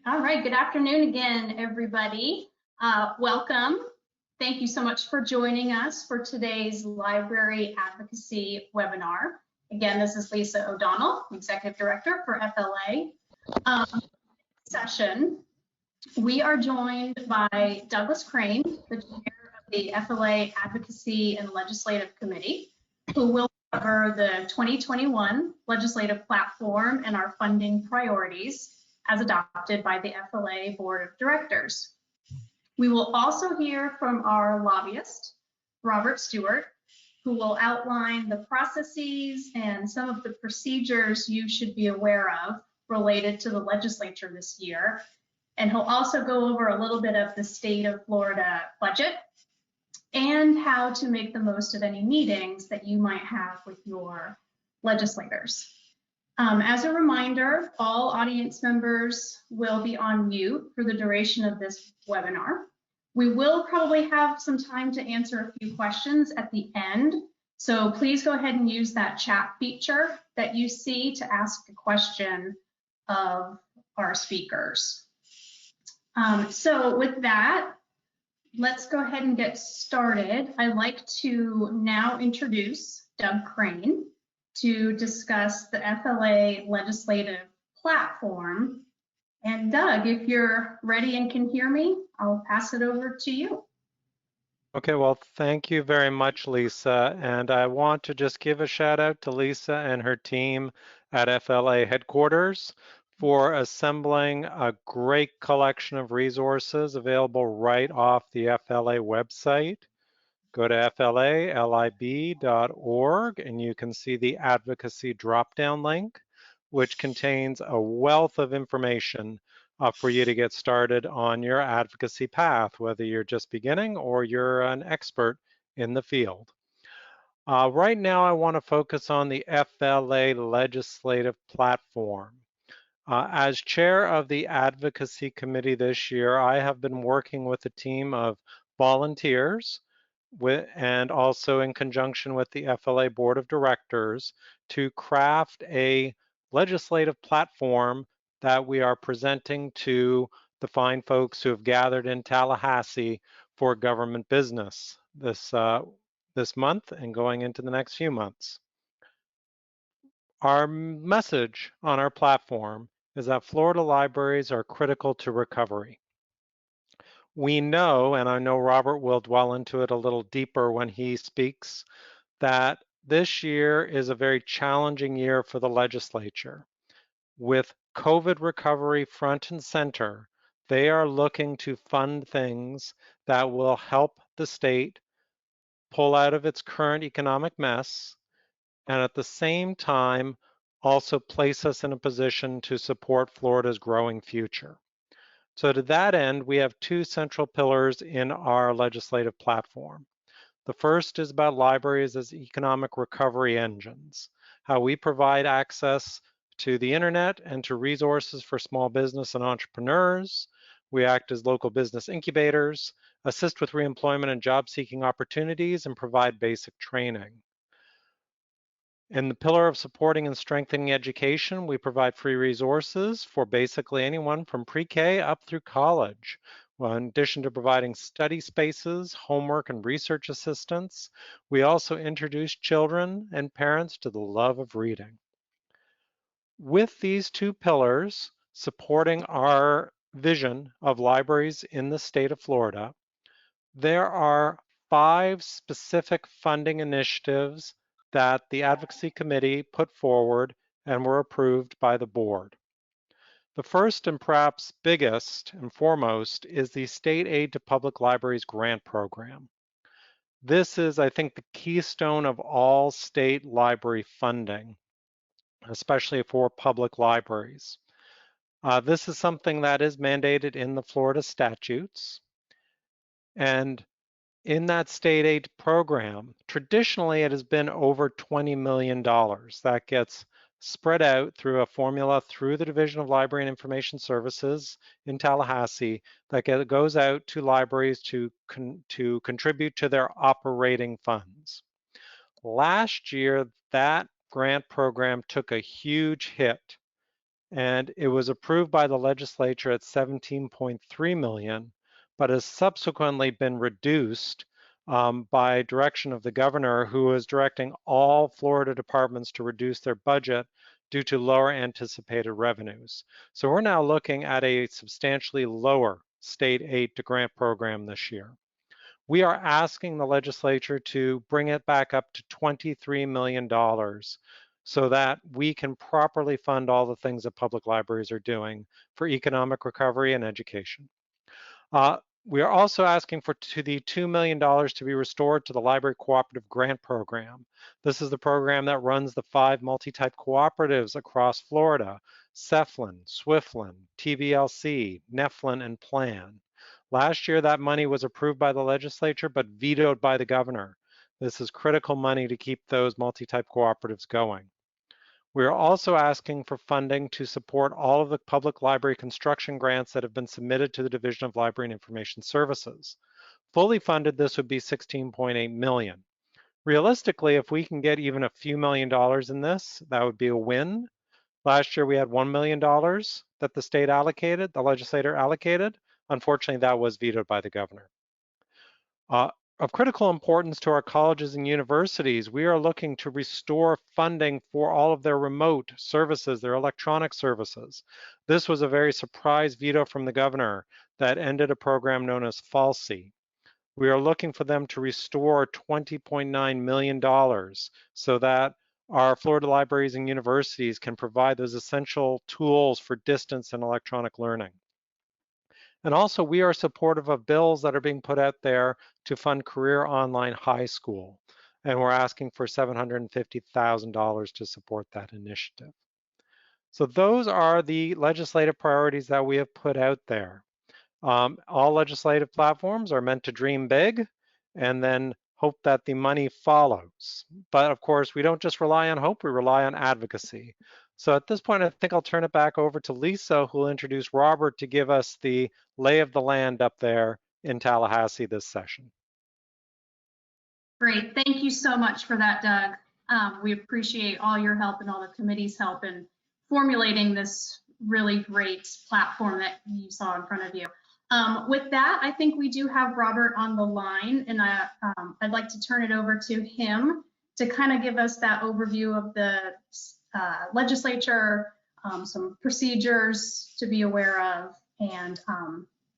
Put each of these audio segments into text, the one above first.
All right, good afternoon again, everybody. Welcome. Thank you so much for joining us for today's Library Advocacy Webinar. Again, this is Lisa O'Donnell, Executive Director for FLA. Session, we are joined by Douglas Crane, the Chair of the FLA Advocacy and Legislative Committee, who will cover the 2021 legislative platform and our funding priorities as adopted by the FLA Board of Directors. We will also hear from our lobbyist, Robert Stewart, who will outline the processes and some of the procedures you should be aware of related to the legislature this year. And he'll also go over a little bit of the state of Florida budget and how to make the most of any meetings that you might have with your legislators. As a reminder, all audience members will be on mute for the duration of this webinar. We will probably have some time to answer a few questions at the end, so please go ahead and use that chat feature that you see to ask a question of our speakers. So with that, let's go ahead and get started. I'd like to now introduce Doug Crane to discuss the FLA legislative platform. And Doug, if you're ready and can hear me, I'll pass it over to you. Okay, well, thank you very much, Lisa. And I want to just give a shout out to Lisa and her team at FLA headquarters for assembling a great collection of resources available right off the FLA website. Go to flalib.org and you can see the advocacy drop-down link, which contains a wealth of information for you to get started on your advocacy path, whether you're just beginning or you're an expert in the field. Right now, I want to focus on the FLA legislative platform. As chair of the Advocacy Committee this year, I have been working with a team of volunteers and also in conjunction with the FLA Board of Directors to craft a legislative platform that we are presenting to the fine folks who have gathered in Tallahassee for government business this month and going into the next few months. Our message on our platform is that Florida libraries are critical to recovery. We know, and I know Robert will dwell into it a little deeper when he speaks, that this year is a very challenging year for the legislature. With COVID recovery front and center, they are looking to fund things that will help the state pull out of its current economic mess, and at the same time, also place us in a position to support Florida's growing future. So to that end, we have two central pillars in our legislative platform. The first is about libraries as economic recovery engines, how we provide access to the internet and to resources for small business and entrepreneurs. We act as local business incubators, assist with reemployment and job-seeking opportunities, and provide basic training. In the pillar of supporting and strengthening education, we provide free resources for basically anyone from pre-K up through college. Well, in addition to providing study spaces, homework, and research assistance, we also introduce children and parents to the love of reading. With these two pillars, supporting our vision of libraries in the state of Florida, there are 5 specific funding initiatives that the Advocacy Committee put forward and were approved by the board. The first and perhaps biggest and foremost is the State Aid to Public Libraries Grant Program. This is, I think, the keystone of all state library funding, especially for public libraries. This is something that is mandated in the Florida statutes. And in that state aid program, traditionally it has been over $20 million. That gets spread out through a formula through the Division of Library and Information Services in Tallahassee that goes out to libraries to contribute to their operating funds. Last year, that grant program took a huge hit and it was approved by the legislature at 17.3 million, but has subsequently been reduced by direction of the governor, who is directing all Florida departments to reduce their budget due to lower anticipated revenues. So we're now looking at a substantially lower state aid to grant program this year. We are asking the legislature to bring it back up to $23 million so that we can properly fund all the things that public libraries are doing for economic recovery and education. We are also asking for the $2 million to be restored to the Library Cooperative Grant Program. This is the program that runs the 5 multi-type cooperatives across Florida: Ceflin, Swiflin, TBLC, Neflin, and Plan. Last year, that money was approved by the legislature, but vetoed by the governor. This is critical money to keep those multi-type cooperatives going. We are also asking for funding to support all of the public library construction grants that have been submitted to the Division of Library and Information Services. Fully funded, this would be 16.8 million. Realistically, if we can get even a few $1,000,000 in this, that would be a win. Last year, we had $1 million that the state allocated, the legislator allocated. Unfortunately, that was vetoed by the governor. Of critical importance to our colleges and universities, we are looking to restore funding for all of their remote services, their electronic services. This was a very surprise veto from the governor that ended a program known as FALSI. We are looking for them to restore $20.9 million so that our Florida libraries and universities can provide those essential tools for distance and electronic learning. And also, we are supportive of bills that are being put out there to fund career online high school. And we're asking for $750,000 to support that initiative. So those are the legislative priorities that we have put out there. All legislative platforms are meant to dream big and then hope that the money follows. But of course, we don't just rely on hope, we rely on advocacy. So at this point, I think I'll turn it back over to Lisa, who will introduce Robert to give us the lay of the land up there in Tallahassee this session. Great, thank you so much for that, Doug. We appreciate all your help and all the committee's help in formulating this really great platform that you saw in front of you. With that, I think we do have Robert on the line, and I'd like to turn it over to him to kind of give us that overview of the legislature, some procedures to be aware of, and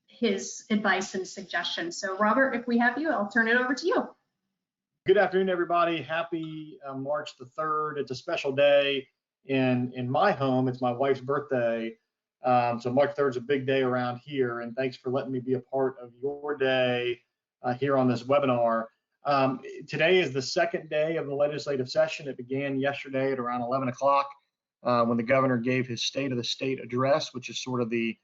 his advice and suggestions. So Robert, if we have you, I'll turn it over to you. Good afternoon, everybody. Happy March the 3rd. It's a special day in my home. It's my wife's birthday. So March 3rd is a big day around here, and thanks for letting me be a part of your day here on this webinar. Today is the second day of the legislative session. It began yesterday at around 11 o'clock when the governor gave his State of the State address, which is sort of the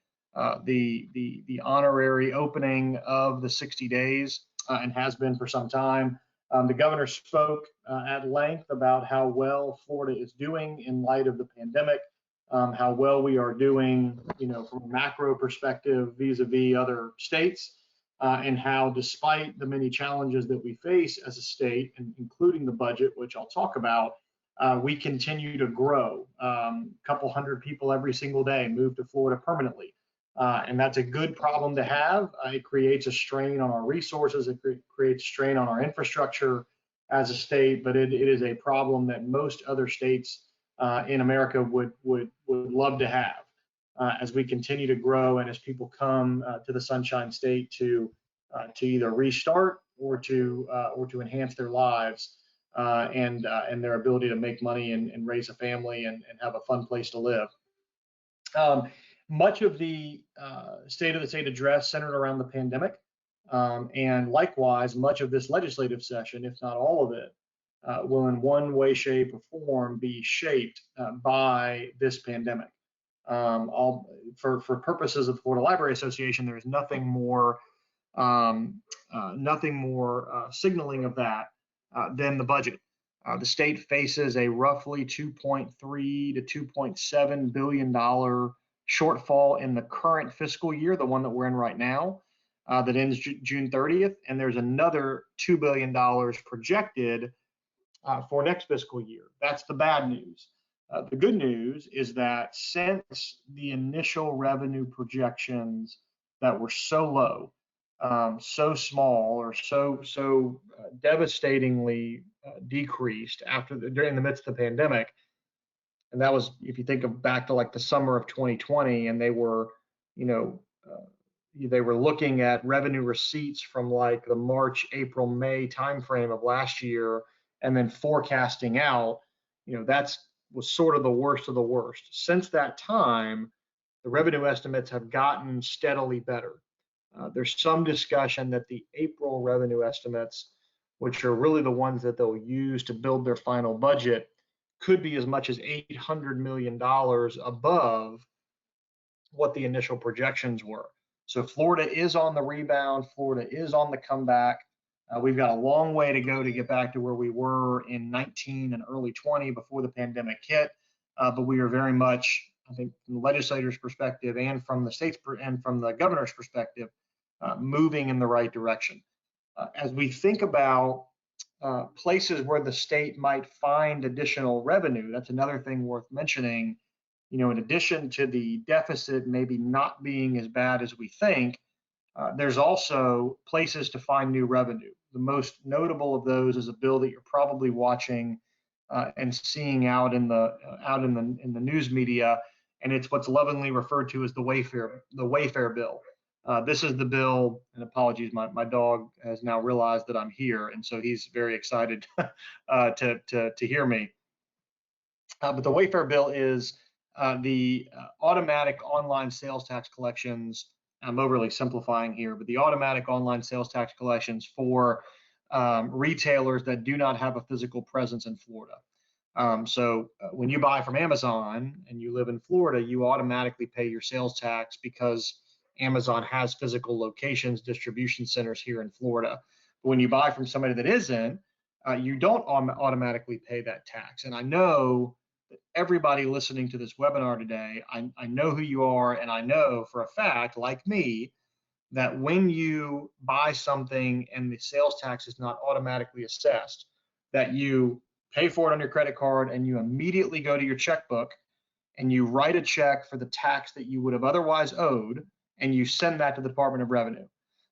honorary opening of the 60 days and has been for some time. The governor spoke at length about how well Florida is doing in light of the pandemic, how well we are doing, from a macro perspective vis-a-vis other states, and how despite the many challenges that we face as a state, and including the budget, which I'll talk about, we continue to grow. A couple hundred people every single day move to Florida permanently. And that's a good problem to have. It creates a strain on our resources. It creates strain on our infrastructure as a state, but it is a problem that most other states in America would love to have as we continue to grow and as people come to the Sunshine State to either restart or to enhance their lives and their ability to make money and raise a family and have a fun place to live. Much of the State of the State address centered around the pandemic, and likewise, much of this legislative session, if not all of it, will in one way, shape, or form be shaped by this pandemic. For purposes of the Florida Library Association, there is nothing more signaling of that than the budget. The state faces a roughly $2.3 to $2.7 billion shortfall in the current fiscal year, the one that we're in right now, that ends June 30th, and there's another $2 billion projected for next fiscal year. That's the bad news. The good news is that since the initial revenue projections that were so low, so small, or so devastatingly decreased during the midst of the pandemic, and that was, if you think of back to like the summer of 2020, and they were, they were looking at revenue receipts from like the March, April, May timeframe of last year, and then forecasting out, that's was sort of the worst of the worst. Since that time, the revenue estimates have gotten steadily better. There's some discussion that the April revenue estimates, which are really the ones that they'll use to build their final budget, could be as much as $800 million above what the initial projections were. So Florida is on the rebound. Florida is on the comeback. We've got a long way to go to get back to where we were in 19 and early 20 before the pandemic hit. But we are very much, I think, from the legislator's perspective and from the state's and from the governor's perspective, moving in the right direction. As we think about places where the state might find additional revenue, that's another thing worth mentioning. In addition to the deficit maybe not being as bad as we think, there's also places to find new revenue. The most notable of those is a bill that you're probably watching and seeing out in the news media, and it's what's lovingly referred to as the Wayfair bill. This is the bill, and apologies, my dog has now realized that I'm here, and so he's very excited to hear me. But the Wayfair bill is the automatic online sales tax collections. I'm overly simplifying here, but the automatic online sales tax collections for retailers that do not have a physical presence in Florida. So when you buy from Amazon and you live in Florida, you automatically pay your sales tax because Amazon has physical locations, distribution centers here in Florida. But when you buy from somebody that isn't, you don't automatically pay that tax. And I know that everybody listening to this webinar today, I know who you are, and I know for a fact, like me, that when you buy something and the sales tax is not automatically assessed, that you pay for it on your credit card and you immediately go to your checkbook and you write a check for the tax that you would have otherwise owed, and you send that to the Department of Revenue.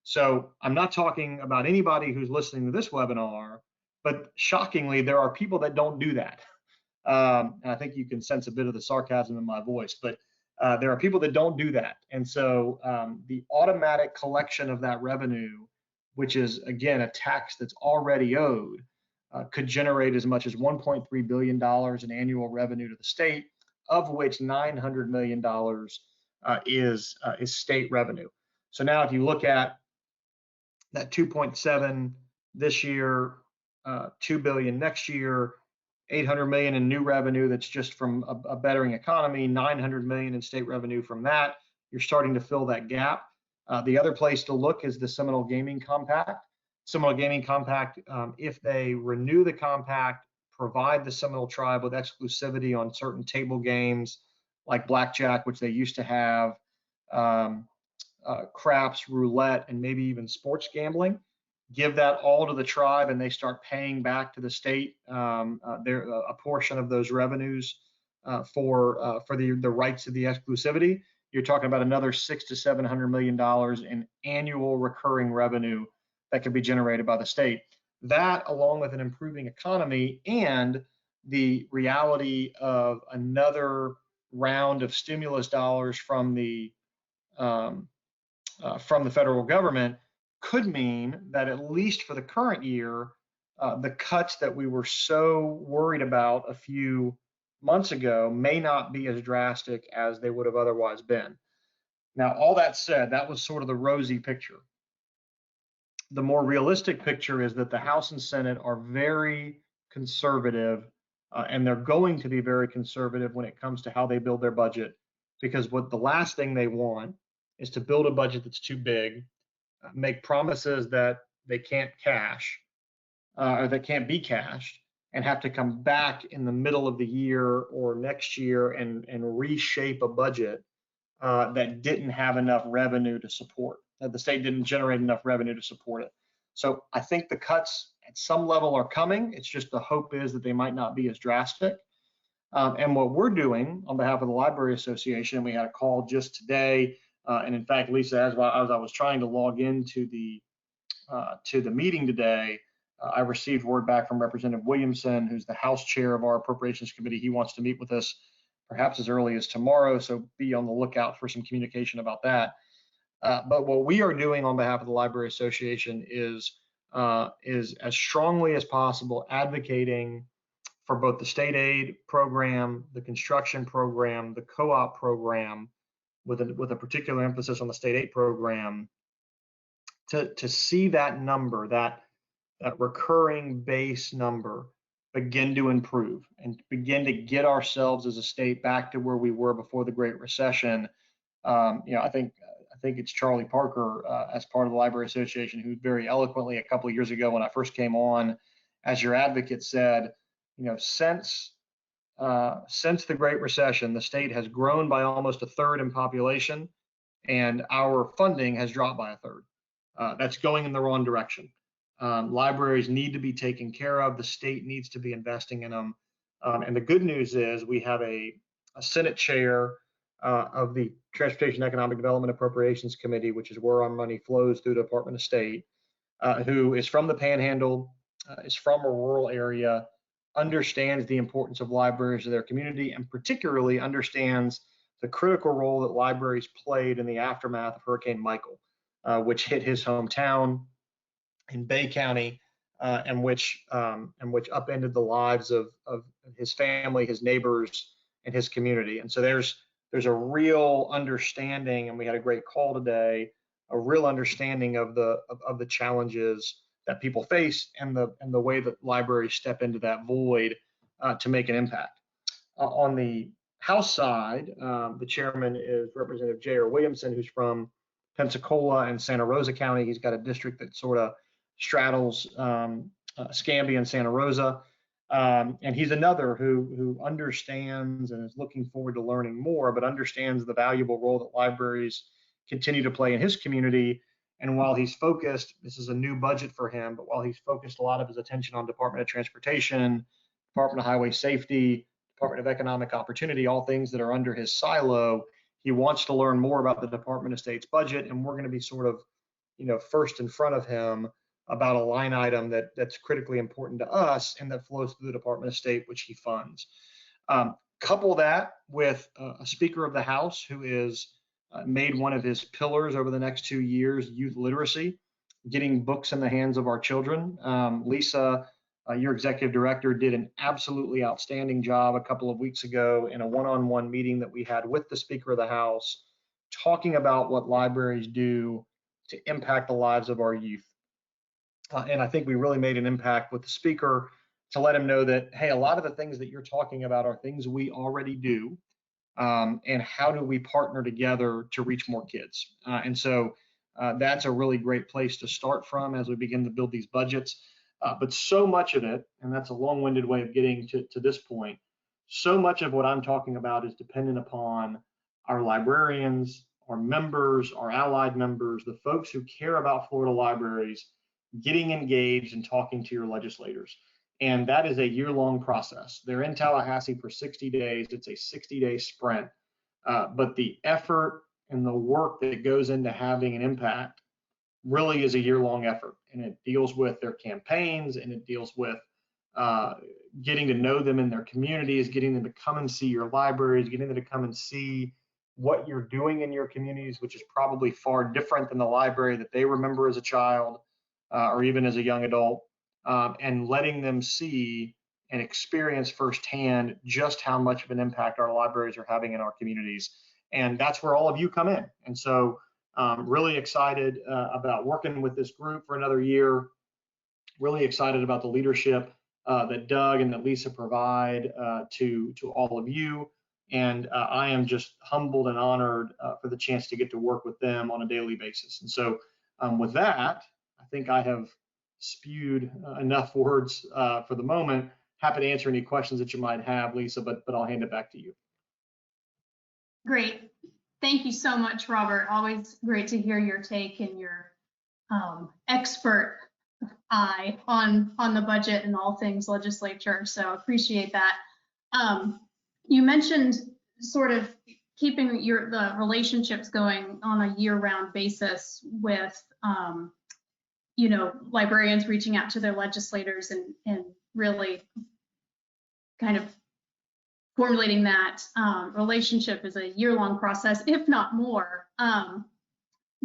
So I'm not talking about anybody who's listening to this webinar, but shockingly, there are people that don't do that. And I think you can sense a bit of the sarcasm in my voice, but there are people that don't do that. And so the automatic collection of that revenue, which is, again, a tax that's already owed, could generate as much as $1.3 billion in annual revenue to the state, of which $900 million is state revenue. So now if you look at that 2.7 this year, 2 billion next year, 800 million in new revenue that's just from a bettering economy, 900 million in state revenue from that, you're starting to fill that gap. The other place to look is the Seminole Gaming Compact. Seminole Gaming Compact, if they renew the compact, provide the Seminole Tribe with exclusivity on certain table games like blackjack, which they used to have, craps, roulette, and maybe even sports gambling. Give that all to the tribe, and they start paying back to the state a portion of those revenues for the rights to the exclusivity. You're talking about another $600 to $700 million in annual recurring revenue that could be generated by the state. That, along with an improving economy and the reality of another round of stimulus dollars from the federal government, could mean that at least for the current year, the cuts that we were so worried about a few months ago may not be as drastic as they would have otherwise been. Now, all that said, that was sort of the rosy picture. The more realistic picture is that the House and Senate are very conservative, and they're going to be very conservative when it comes to how they build their budget, because what the last thing they want is to build a budget that's too big, make promises that they can't cash or that can't be cashed, and have to come back in the middle of the year or next year and reshape a budget that didn't have enough revenue to support, that the state didn't generate enough revenue to support it. So I think the cuts at some level are coming. It's just the hope is that they might not be as drastic. And what we're doing on behalf of the Library Association, we had a call just today, and in fact, Lisa, as I was trying to log into the meeting today, I received word back from Representative Williamson, who's the House Chair of our Appropriations Committee. He wants to meet with us perhaps as early as tomorrow, so be on the lookout for some communication about that. But what we are doing on behalf of the Library Association is as strongly as possible advocating for both the state aid program, the construction program, the co-op program, with a particular emphasis on the state aid program, to see that number, that recurring base number, begin to improve and begin to get ourselves as a state back to where we were before the Great Recession. I think it's Charlie Parker, as part of the Library Association, who very eloquently a couple of years ago when I first came on as your advocate said, since the Great Recession, the state has grown by almost a third in population, and our funding has dropped by a third. That's going in the wrong direction. Libraries need to be taken care of. The state needs to be investing in them. And the good news is we have a Senate chair of the Transportation Economic Development Appropriations Committee, which is where our money flows through the Department of State, who is from the Panhandle, is from a rural area, understands the importance of libraries to their community, and particularly understands the critical role that libraries played in the aftermath of Hurricane Michael, which hit his hometown in Bay County, and which upended the lives of his family, his neighbors, and his community. And so there's a real understanding, and we had a great call today, a real understanding of the challenges that people face and the way that libraries step into that void to make an impact. On the House side, the chairman is Representative Jr Williamson, who's from Pensacola and Santa Rosa County. He's got a district that sort of straddles Escambia and Santa Rosa. And he's another who understands and is looking forward to learning more, but understands the valuable role that libraries continue to play in his community. And while he's focused, this is a new budget for him, but while he's focused a lot of his attention on Department of Transportation, Department of Highway Safety, Department of Economic Opportunity, all things that are under his silo, he wants to learn more about the Department of State's budget, and we're going to be sort of, first in front of him about a line item that's critically important to us and that flows through the Department of State, which he funds. Couple that with a Speaker of the House who is made one of his pillars over the next 2 years, youth literacy, getting books in the hands of our children. Lisa, your executive director, did an absolutely outstanding job a couple of weeks ago in a one-on-one meeting that we had with the Speaker of the House, talking about what libraries do to impact the lives of our youth. And I think we really made an impact with the speaker to let him know that, hey, a lot of the things that you're talking about are things we already do. And how do we partner together to reach more kids? And so that's a really great place to start from as we begin to build these budgets. But so much of it, and that's a long-winded way of getting to this point, so much of what I'm talking about is dependent upon our librarians, our members, our allied members, the folks who care about Florida libraries, getting engaged and talking to your legislators. And that is a year-long process. They're in Tallahassee for 60 days. It's a 60-day sprint. But the effort and the work that goes into having an impact really is a year-long effort. And it deals with their campaigns, and it deals with getting to know them in their communities, getting them to come and see your libraries, getting them to come and see what you're doing in your communities, which is probably far different than the library that they remember as a child or even as a young adult. And letting them see and experience firsthand just how much of an impact our libraries are having in our communities. And that's where all of you come in. And so really excited about working with this group for another year, really excited about the leadership that Doug and that Lisa provide to all of you. And I am just humbled and honored for the chance to get to work with them on a daily basis. And so with that, I think I have spewed enough words for the moment. Happy to answer any questions that you might have, Lisa, but I'll hand it back to you. Great. Thank you so much, Robert. Always great to hear your take and your expert eye on the budget and all things legislature. So appreciate that. You mentioned sort of keeping the relationships going on a year-round basis with, librarians reaching out to their legislators and really kind of formulating that relationship is a year-long process, if not more.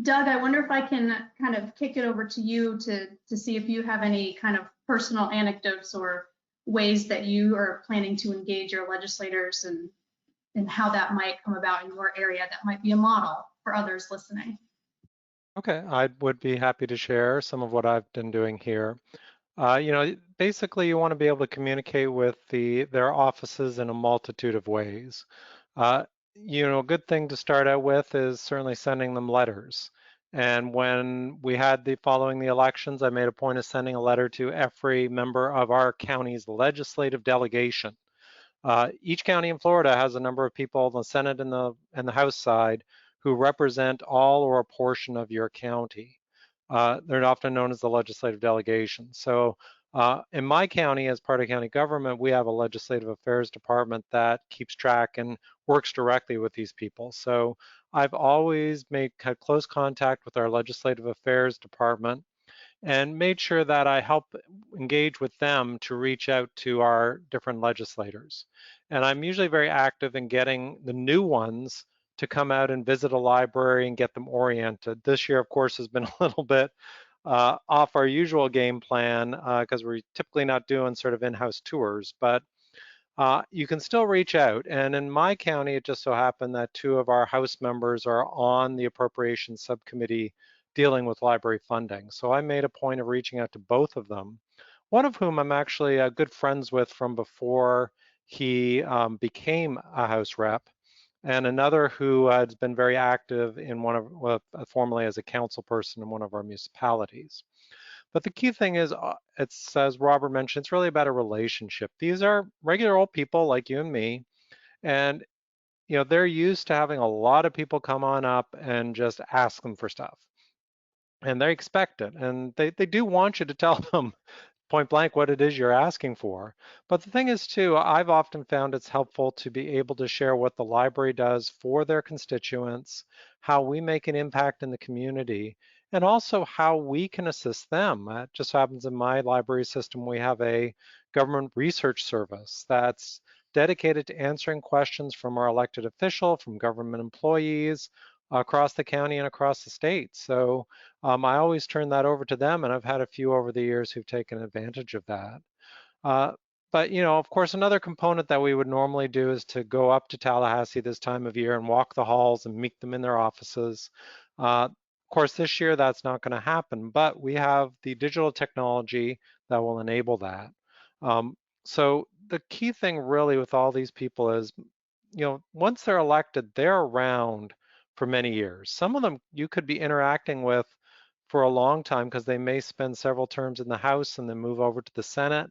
Doug, I wonder if I can kind of kick it over to you to see if you have any kind of personal anecdotes or ways that you are planning to engage your legislators and how that might come about in your area that might be a model for others listening. Okay, I would be happy to share some of what I've been doing here. Basically you want to be able to communicate with their offices in a multitude of ways. A good thing to start out with is certainly sending them letters. And when we had following the elections, I made a point of sending a letter to every member of our county's legislative delegation. Each county in Florida has a number of people in the Senate and the House side who represent all or a portion of your county. They're often known as the legislative delegation. So in my county, as part of county government, we have a legislative affairs department that keeps track and works directly with these people. So I've always had close contact with our legislative affairs department and made sure that I help engage with them to reach out to our different legislators. And I'm usually very active in getting the new ones to come out and visit a library and get them oriented. This year, of course, has been a little bit off our usual game plan because we're typically not doing sort of in-house tours, but you can still reach out. And in my county, it just so happened that two of our House members are on the appropriations subcommittee dealing with library funding. So I made a point of reaching out to both of them, one of whom I'm actually good friends with from before he became a House rep, and another who has been very active in formerly as a council person in one of our municipalities. But the key thing is, it's, as Robert mentioned, it's really about a relationship. These are regular old people like you and me, and they're used to having a lot of people come on up and just ask them for stuff. And they expect it, and they do want you to tell them point blank what it is you're asking for. But the thing is too, I've often found it's helpful to be able to share what the library does for their constituents, how we make an impact in the community, and also how we can assist them. It just happens in my library system, we have a government research service that's dedicated to answering questions from our elected official, from government employees across the county and across the state. So I always turn that over to them, and I've had a few over the years who've taken advantage of that. But of course, another component that we would normally do is to go up to Tallahassee this time of year and walk the halls and meet them in their offices. Of course, this year that's not going to happen, but we have the digital technology that will enable that. So the key thing really with all these people is, once they're elected, they're around for many years. Some of them you could be interacting with for a long time because they may spend several terms in the House and then move over to the Senate.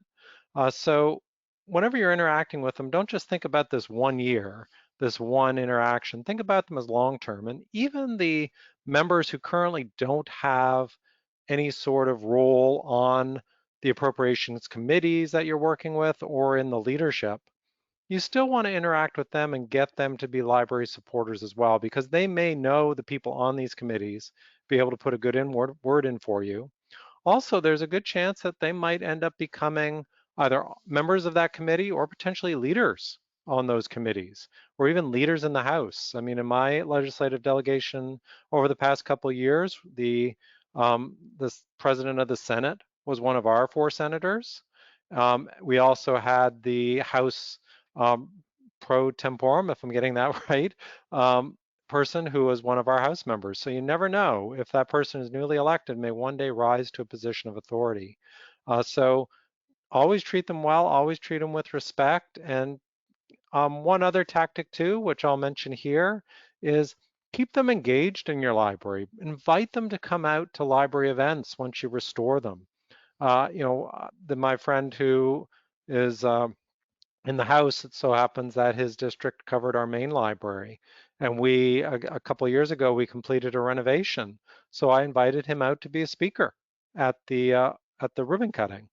So whenever you're interacting with them, don't just think about this 1 year, this one interaction. Think about them as long-term. And even the members who currently don't have any sort of role on the appropriations committees that you're working with or in the leadership, you still want to interact with them and get them to be library supporters as well, because they may know the people on these committees, be able to put a good word in for you. Also, there's a good chance that they might end up becoming either members of that committee or potentially leaders on those committees, or even leaders in the House. I mean, in my legislative delegation over the past couple of years, the president of the Senate was one of our 4 senators. We also had the House pro temporum, if I'm getting that right, person who was one of our House members. So you never know if that person is newly elected, may one day rise to a position of authority. So always treat them well, always treat them with respect. And one other tactic too, which I'll mention here, is keep them engaged in your library. Invite them to come out to library events once you restore them. My friend who is in the House, it so happens that his district covered our main library. And we, a couple of years ago, we completed a renovation. So I invited him out to be a speaker at the ribbon cutting.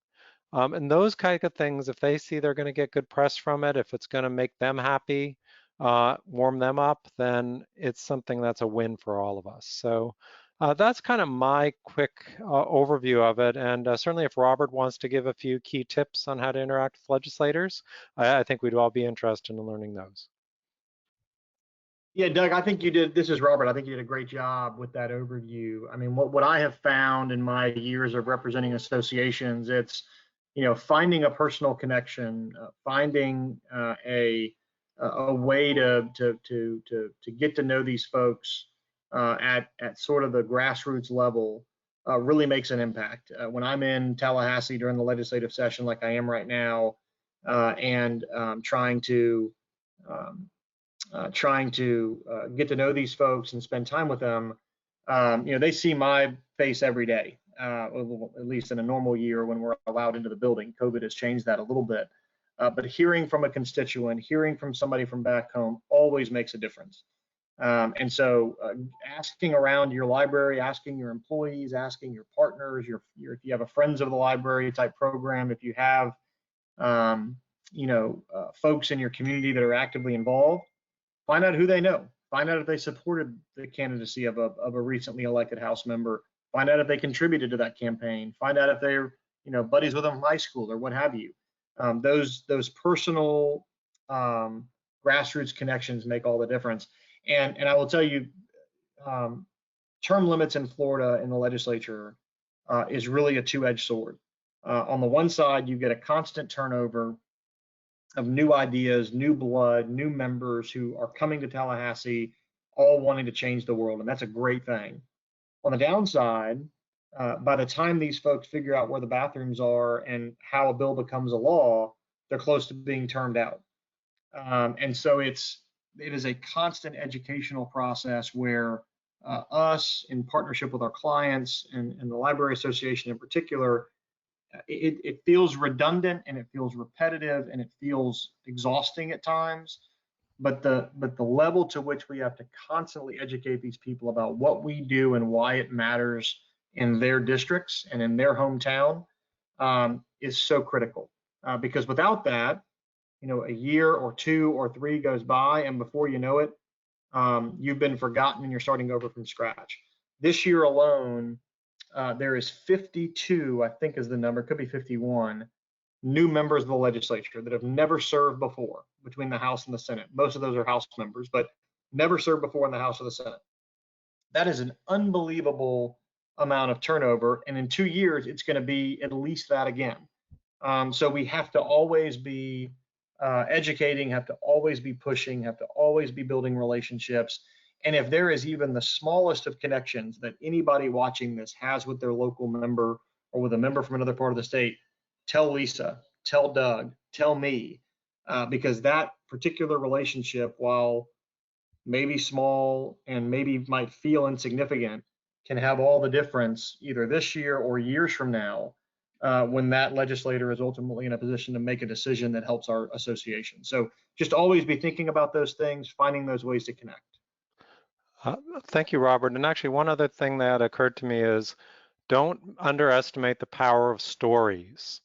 And those kind of things, if they see they're going to get good press from it, if it's going to make them happy, warm them up, then it's something that's a win for all of us. So that's kind of my quick overview of it. And certainly if Robert wants to give a few key tips on how to interact with legislators, I think we'd all be interested in learning those. Yeah, Doug, I think you did. This is Robert. I think you did a great job with that overview. I mean, what I have found in my years of representing associations, it's, finding a personal connection, finding a way to get to know these folks at sort of the grassroots level really makes an impact. When I'm in Tallahassee during the legislative session, like I am right now, and trying to get to know these folks and spend time with them, they see my face every day, at least in a normal year when we're allowed into the building. COVID has changed that a little bit. But hearing from a constituent, hearing from somebody from back home always makes a difference. And so asking around your library, asking your employees, asking your partners, if you have a Friends of the Library type program, if you have folks in your community that are actively involved, find out who they know. Find out if they supported the candidacy of a recently elected House member. Find out if they contributed to that campaign. Find out if they're buddies with them from high school or what have you. Those personal grassroots connections make all the difference. And I will tell you, term limits in Florida in the legislature is really a two-edged sword. On the one side, you get a constant turnover of new ideas, new blood, new members who are coming to Tallahassee, all wanting to change the world, and that's a great thing. On the downside, by the time these folks figure out where the bathrooms are and how a bill becomes a law, they're close to being turned out. And so it is a constant educational process where us, in partnership with our clients and the Library Association in particular, it feels redundant and it feels repetitive and it feels exhausting at times. But the level to which we have to constantly educate these people about what we do and why it matters in their districts and in their hometown is so critical. Because without that, a year or 2 or 3 goes by, and before you know it, you've been forgotten and you're starting over from scratch. This year alone, there is 52, I think is the number, could be 51, new members of the legislature that have never served before between the House and the Senate. Most of those are House members, but never served before in the House or the Senate. That is an unbelievable amount of turnover, and in 2 years, it's going to be at least that again. So we have to always be educating, have to always be pushing, have to always be building relationships. And if there is even the smallest of connections that anybody watching this has with their local member or with a member from another part of the state, tell Lisa, tell Doug, tell me, because that particular relationship, while maybe small and maybe might feel insignificant, can have all the difference either this year or years from now when that legislator is ultimately in a position to make a decision that helps our association. So just always be thinking about those things, finding those ways to connect. Thank you, Robert. And actually, one other thing that occurred to me is don't underestimate the power of stories.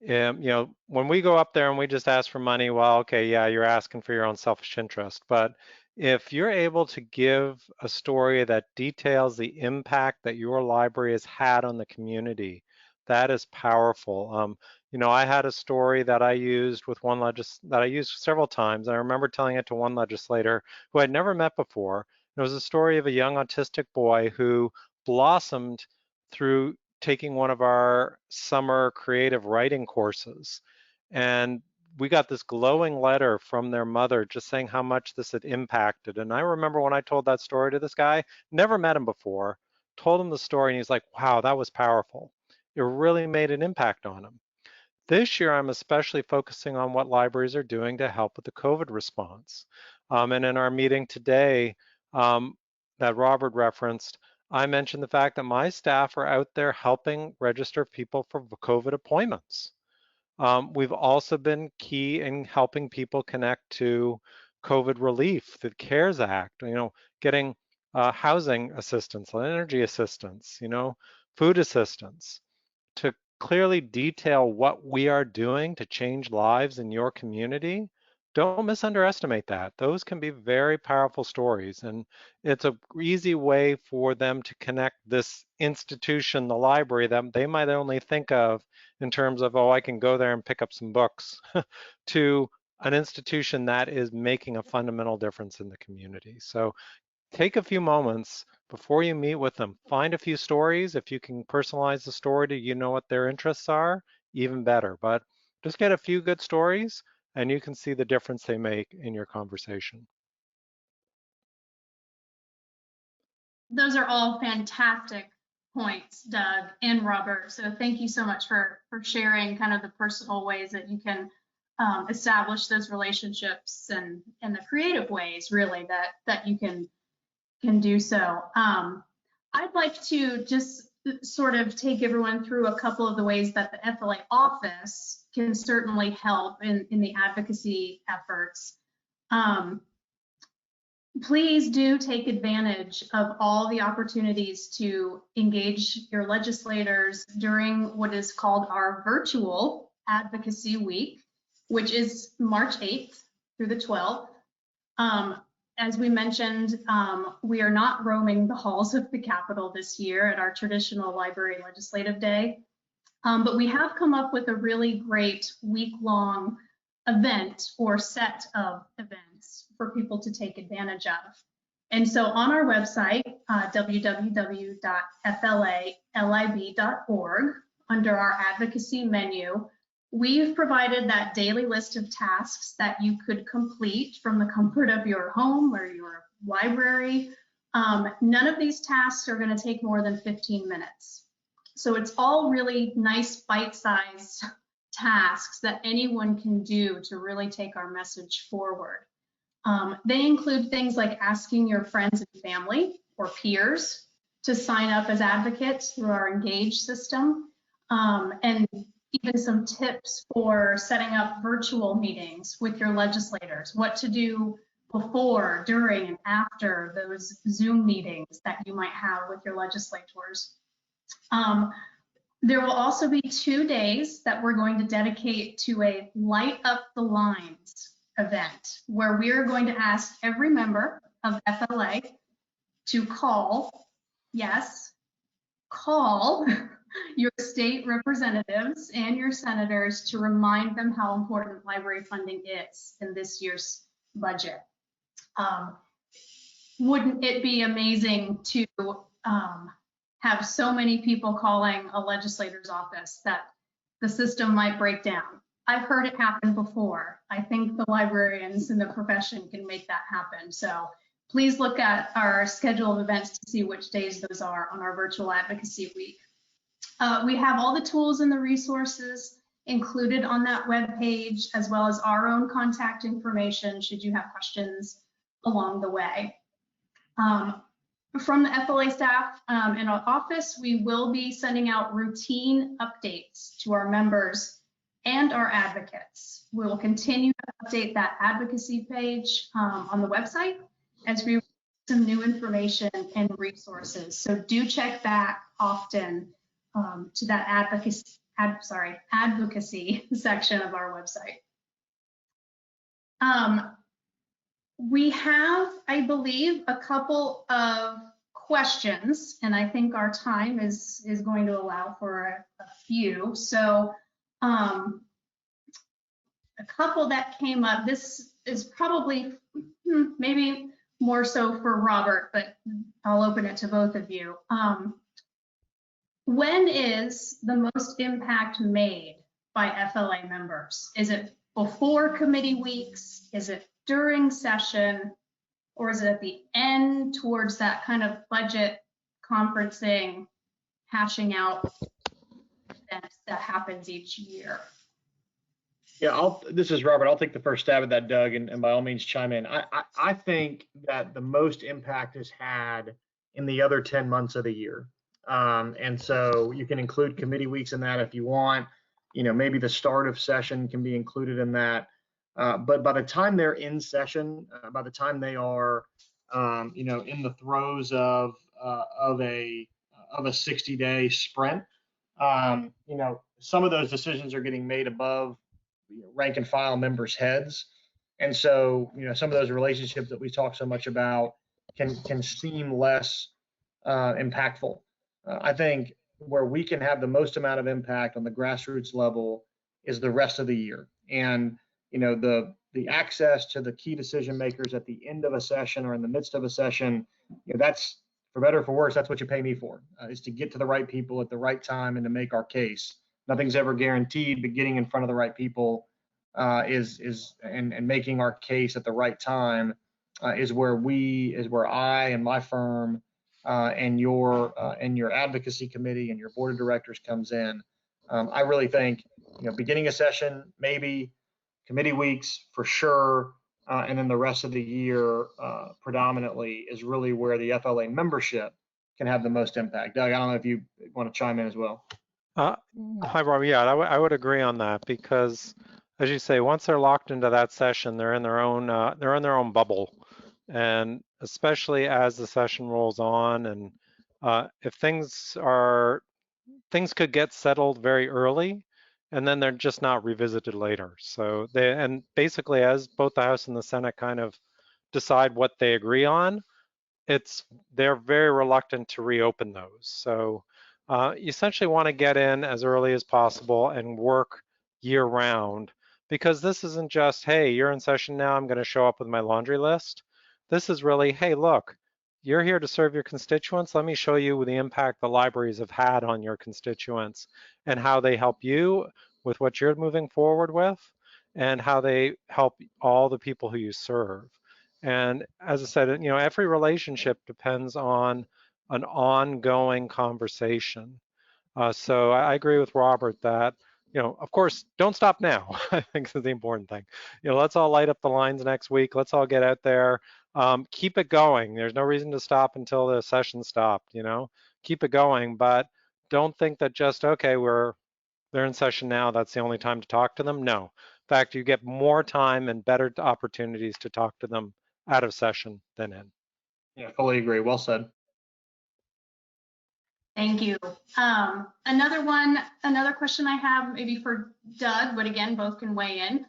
When we go up there and we just ask for money, well, okay, yeah, you're asking for your own selfish interest. But if you're able to give a story that details the impact that your library has had on the community, that is powerful. I had a story that I used with that I used several times. I remember telling it to one legislator who I'd never met before. It was a story of a young autistic boy who blossomed through taking one of our summer creative writing courses. And we got this glowing letter from their mother just saying how much this had impacted. And I remember when I told that story to this guy, never met him before, told him the story, and he's like, wow, that was powerful. It really made an impact on him. This year, I'm especially focusing on what libraries are doing to help with the COVID response. And in our meeting today that Robert referenced, I mentioned the fact that my staff are out there helping register people for COVID appointments. We've also been key in helping people connect to COVID relief, the CARES Act, getting housing assistance, energy assistance, food assistance, to clearly detail what we are doing to change lives in your community, don't underestimate that. Those can be very powerful stories, and it's an easy way for them to connect this institution, the library, that they might only think of in terms of, oh, I can go there and pick up some books, to an institution that is making a fundamental difference in the community. So take a few moments before you meet with them. Find a few stories. If you can personalize the story to you know what their interests are, even better. But just get a few good stories and you can see the difference they make in your conversation. Those are all fantastic points, Doug and Robert. So thank you so much for sharing kind of the personal ways that you can establish those relationships and the creative ways really that you can do so. I'd like to just sort of take everyone through a couple of the ways that the FLA office can certainly help in the advocacy efforts. Please do take advantage of all the opportunities to engage your legislators during what is called our virtual Advocacy Week, which is March 8th through the 12th. As we mentioned, we are not roaming the halls of the Capitol this year at our traditional Library Legislative Day, but we have come up with a really great week-long event or set of events for people to take advantage of. And so on our website, www.flalib.org, under our advocacy menu, we've provided that daily list of tasks that you could complete from the comfort of your home or your library. None of these tasks are going to take more than 15 minutes. So it's all really nice bite-sized tasks that anyone can do to really take our message forward. They include things like asking your friends and family or peers to sign up as advocates through our Engage system, and even some tips for setting up virtual meetings with your legislators, what to do before, during, and after those Zoom meetings that you might have with your legislators. There will also be 2 days that we're going to dedicate to a Light Up the Lines event, where we are going to ask every member of FLA to call, yes, call your state representatives and your senators to remind them how important library funding is in this year's budget. Wouldn't it be amazing to have so many people calling a legislator's office that the system might break down? I've heard it happen before. I think the librarians in the profession can make that happen. So please look at our schedule of events to see which days those are on our virtual advocacy week. We have all the tools and the resources included on that web page, as well as our own contact information should you have questions along the way. From the FLA staff in our office, we will be sending out routine updates to our members and our advocates. We will continue to update that advocacy page on the website as we release some new information and resources. So do check back often to that advocacy section of our website. We have, I believe, a couple of questions, and I think our time is going to allow for a few. So a couple that came up, this is probably maybe more so for Robert, but I'll open it to both of you. When is the most impact made by FLA members? Is it before committee weeks? Is it during session? Or is it at the end towards that kind of budget conferencing, hashing out events that happens each year? Yeah, this is Robert. I'll take the first stab at that, Doug, and by all means chime in. I think that the most impact is had in the other 10 months of the year. And so you can include committee weeks in that if you want. You know, maybe the start of session can be included in that. But by the time they're in session, by the time they are, you know, in the throes of a 60-day sprint, you know, some of those decisions are getting made above rank and file members' heads. And so, you know, some of those relationships that we talk so much about can seem less impactful. I think where we can have the most amount of impact on the grassroots level is the rest of the year. And you know, the access to the key decision makers at the end of a session or in the midst of a session, you know, that's, for better or for worse, that's what you pay me for, is to get to the right people at the right time and to make our case. Nothing's ever guaranteed, but getting in front of the right people and making our case at the right time is where I and my firm and your advocacy committee and your board of directors comes in. I really think, you know, beginning a session, maybe committee weeks for sure, and then the rest of the year predominantly is really where the FLA membership can have the most impact. Doug, I don't know if you want to chime in as well. Hi, Rob. Yeah, I would agree on that because, as you say, once they're locked into that session, they're in their own bubble, and especially as the session rolls on, and if things could get settled very early, and then they're just not revisited later. So and basically, as both the House and the Senate kind of decide what they agree on, they're very reluctant to reopen those. So you essentially want to get in as early as possible and work year round, because this isn't just, hey, you're in session now, I'm going to show up with my laundry list. This is really, hey, look, you're here to serve your constituents. Let me show you the impact the libraries have had on your constituents and how they help you with what you're moving forward with and how they help all the people who you serve. And as I said, you know, every relationship depends on an ongoing conversation. So I agree with Robert that, you know, of course, don't stop now. I think is the important thing. You know, let's all light up the lines next week. Let's all get out there. Keep it going. There's no reason to stop until the session stopped, you know, keep it going, but don't think that just, okay, they're in session now, that's the only time to talk to them. No, in fact, you get more time and better opportunities to talk to them out of session than in. Yeah, fully agree. Well said. Thank you. Another question I have maybe for Doug, but again, both can weigh in.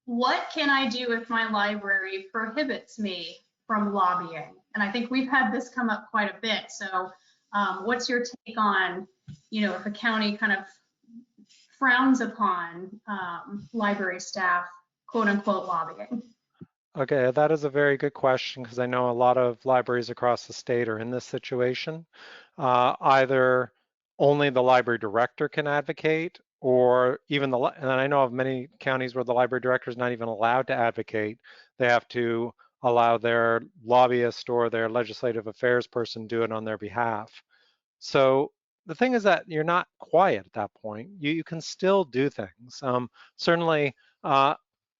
What can I do if my library prohibits me from lobbying? And I think we've had this come up quite a bit. So what's your take on, you know, if a county kind of frowns upon library staff, quote unquote, lobbying? Okay, that is a very good question because I know a lot of libraries across the state are in this situation. Either only the library director can advocate, or even and I know of many counties where the library director is not even allowed to advocate. They have to allow their lobbyist or their legislative affairs person do it on their behalf. So the thing is that you're not quiet at that point. You can still do things. Certainly,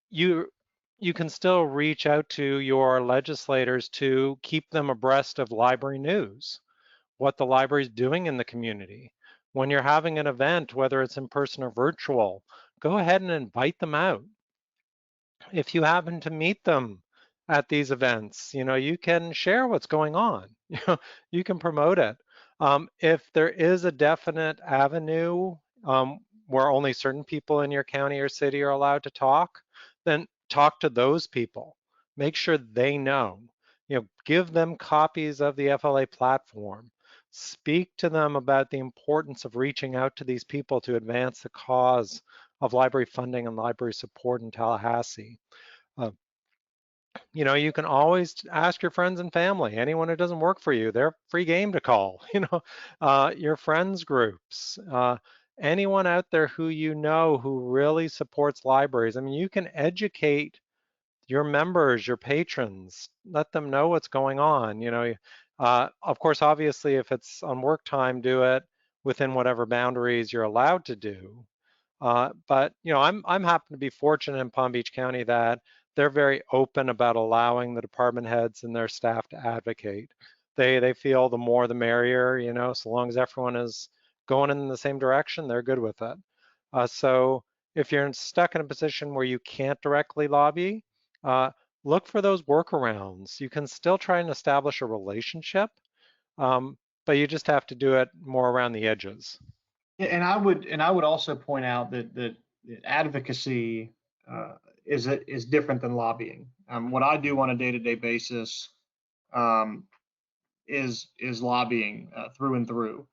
you can still reach out to your legislators to keep them abreast of library news, what the library is doing in the community. When you're having an event, whether it's in person or virtual, go ahead and invite them out. If you happen to meet them at these events, you know, you can share what's going on. You can promote it. If there is a definite avenue where only certain people in your county or city are allowed to talk, then talk to those people. Make sure they know. You know, give them copies of the FLA platform. Speak to them about the importance of reaching out to these people to advance the cause of library funding and library support in Tallahassee. You know, you can always ask your friends and family, anyone who doesn't work for you, they're free game to call, you know, your friends groups, anyone out there who you know who really supports libraries. I mean, you can educate your members, your patrons, let them know what's going on. You know, of course, obviously, if it's on work time, do it within whatever boundaries you're allowed to do. But you know, I'm happen to be fortunate in Palm Beach County that they're very open about allowing the department heads and their staff to advocate. They feel the more the merrier, you know, so long as everyone is going in the same direction, they're good with it. So if you're stuck in a position where you can't directly lobby, look for those workarounds. You can still try and establish a relationship. but you just have to do it more around the edges. Yeah, and I would also point out that advocacy is different than lobbying. What I do on a day-to-day basis is lobbying through and through.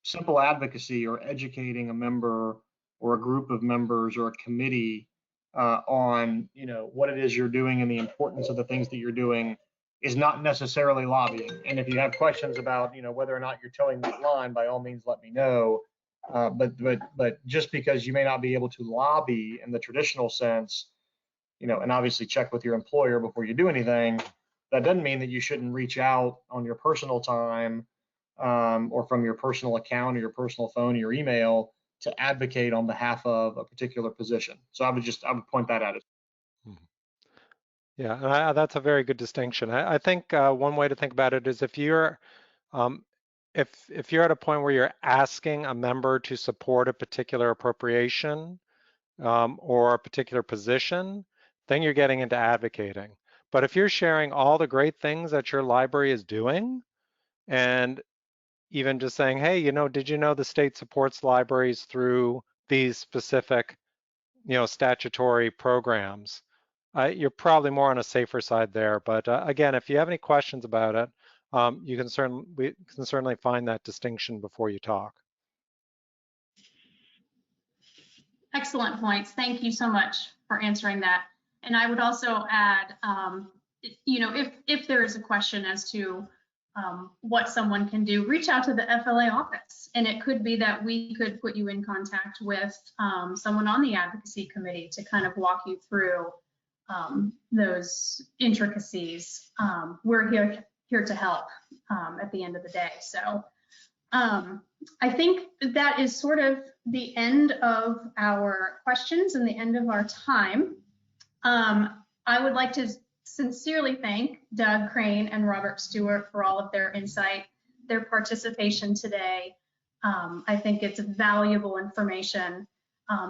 Simple advocacy or educating a member or a group of members or a committee on what it is you're doing and the importance of the things that you're doing is not necessarily lobbying. And if you have questions about whether or not you're towing that line, by all means let me know. But just because you may not be able to lobby in the traditional sense, and obviously check with your employer before you do anything, that doesn't mean that you shouldn't reach out on your personal time or from your personal account or your personal phone or your email to advocate on behalf of a particular position. So I would point that out. Yeah, and that's a very good distinction. I think one way to think about it is if you're if you're at a point where you're asking a member to support a particular appropriation or a particular position, then you're getting into advocating. But if you're sharing all the great things that your library is doing, and even just saying, hey, did you know the state supports libraries through these specific, statutory programs? You're probably more on a safer side there. But again, if you have any questions about it, we can certainly find that distinction before you talk. Excellent points. Thank you so much for answering that. And I would also add, if there is a question as to what someone can do, reach out to the FLA office. And it could be that we could put you in contact with someone on the advocacy committee to kind of walk you through those intricacies. We're here to help at the end of the day. So I think that is sort of the end of our questions and the end of our time. I would like to sincerely thank Doug Crane and Robert Stewart for all of their insight, their participation today. I think it's valuable information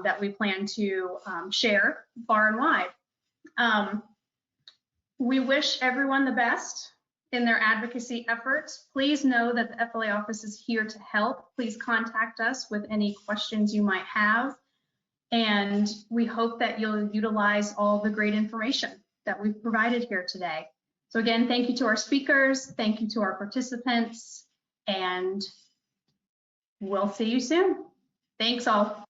that we plan to share far and wide. We wish everyone the best in their advocacy efforts. Please know that the FLA office is here to help. Please contact us with any questions you might have. And we hope that you'll utilize all the great information that we've provided here today. So again, thank you to our speakers, thank you to our participants, and we'll see you soon. Thanks all.